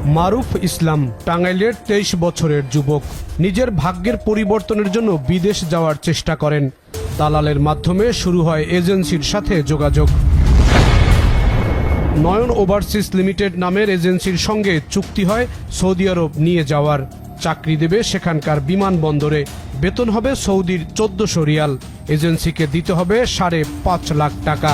মারুফ ইসলাম টাঙ্গাইলের 23 বছরের যুবক। নিজের ভাগ্যের পরিবর্তনের জন্য বিদেশ যাওয়ার চেষ্টা করেন। দালালের মাধ্যমে শুরু হয় এজেন্সির সাথে যোগাযোগ। নয়ন ওভারসিজ লিমিটেড নামের এজেন্সির সঙ্গে চুক্তি হয় সৌদি আরব নিয়ে যাওয়ার। চাকরি দেবে সেখানকার বিমানবন্দরে। বেতন হবে সৌদির 1400 রিয়াল। এজেন্সিকে দিতে হবে 5.5 লাখ টাকা।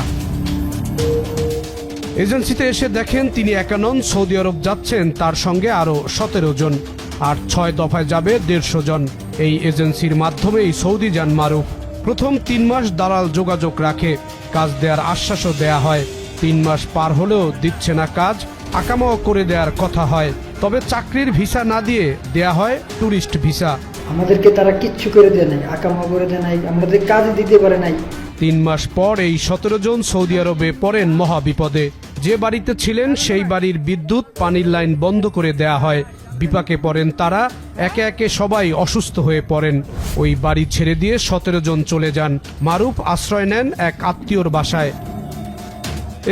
এজেন্সিতে এসে দেখেন তিনি একা নন, সৌদি আরব যাচ্ছেন তার সঙ্গে আরও 17 জন, আর 6 দফায় যাবে 150 জন। এই এজেন্সির মাধ্যমেই সৌদি যান মারুফ। প্রথম 3 মাস দালাল যোগাযোগ রাখে, কাজ দেওয়ার আশ্বাসও দেয়া হয়। 3 মাস পার হলেও দিচ্ছে না কাজ, আকামাও করে দেওয়ার কথা হয়। তবে চাকরির ভিসা না দিয়ে দেয়া হয় ট্যুরিস্ট ভিসা। আমাদেরকে তারা কিচ্ছু করে দেয় নাই, আকামা করে দেয় নাই, আমাদের কাজ দিতে পারে নাই। 3 মাস পর এই 17 জন সৌদি আরবে পড়েন মহাবিপদে। যে বাড়িতে ছিলেন সেই বাড়ির বিদ্যুৎ পানির লাইন বন্ধ করে দেয়া হয়। বিপাকে পড়েন তারা, একে একে সবাই অসুস্থ হয়ে পড়েন। ওই বাড়ি ছেড়ে দিয়ে 17 জন চলে যান। মারুফ আশ্রয় নেন এক আত্মীয়র বাসায়।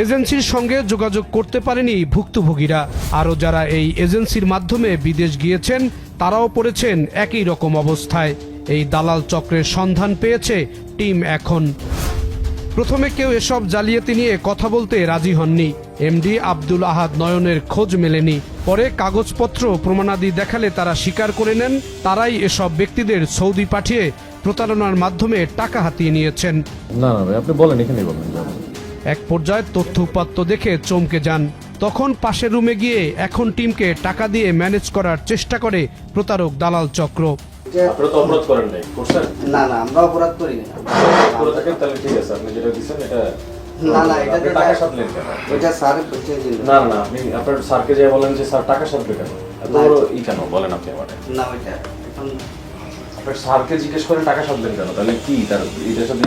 এজেন্সির সঙ্গে যোগাযোগ করতে পারেনি ভুক্তভোগীরা। আরও যারা এই এজেন্সির মাধ্যমে বিদেশ গিয়েছেন তারাও পড়েছেন একই রকম অবস্থায়। এই দালাল চক্রের সন্ধান পেয়েছে টিম এখন। প্রথমে কেউ এসব জালিয়াতি নিয়ে কথা বলতে রাজি হননি। এমডি আব্দুল আহাদ নয়নের খোঁজ মেলেনি। পরে কাগজপত্র প্রমাণাদি দেখালে তারা স্বীকার করে নেন তারাই এসব ব্যক্তিদের সৌদি পাঠিয়ে প্রতারণার মাধ্যমে টাকা হাতিয়ে নিয়েছেন। না ভাই, আপনি বলেন, এখানেই বলেন। এক পর্যায়ে তথ্য উপাত্ত দেখে চমকে যান। তখন পাশের রুমে গিয়ে এখন টিমকে টাকা দিয়ে ম্যানেজ করার চেষ্টা করে প্রতারক দালাল চক্র। আপনারা তো অপরাধ করেন নাই, করছেন? না আমরা অপরাধ করি না। করে থাকেন তাহলে ঠিক আছে, আপনি যেটা দিচ্ছেন এটা না এটা টাকা সাথলেন কেন? এটা স্যার বলছে যে না আপনি আপনার স্যারকে যে বলেন যে স্যার টাকা সাথলে কেন, এত বড় কেন বলেন আপনি আমাকে? না ওইটা এখন আপনার স্যারকে জিজ্ঞেস করেন টাকা সাথলেন কেন, তাহলে কি তার এটার সাথে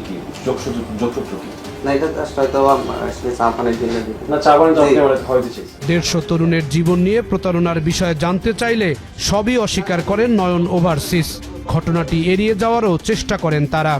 কি যোগসূত্র কি? না এটা হয়তো আসলে চা পানের জন্য না, চা পানি তো আপনি আমার হয়তো চাইছেন। 150 তরুণের জীবন নিয়ে প্রতারণার বিষয়ে জানতে চাইলে সবই অস্বীকার করেন নয়ন ওভারসিজ। ঘটনাটি এড়িয়ে যাওয়ারও চেষ্টা করেন তারা।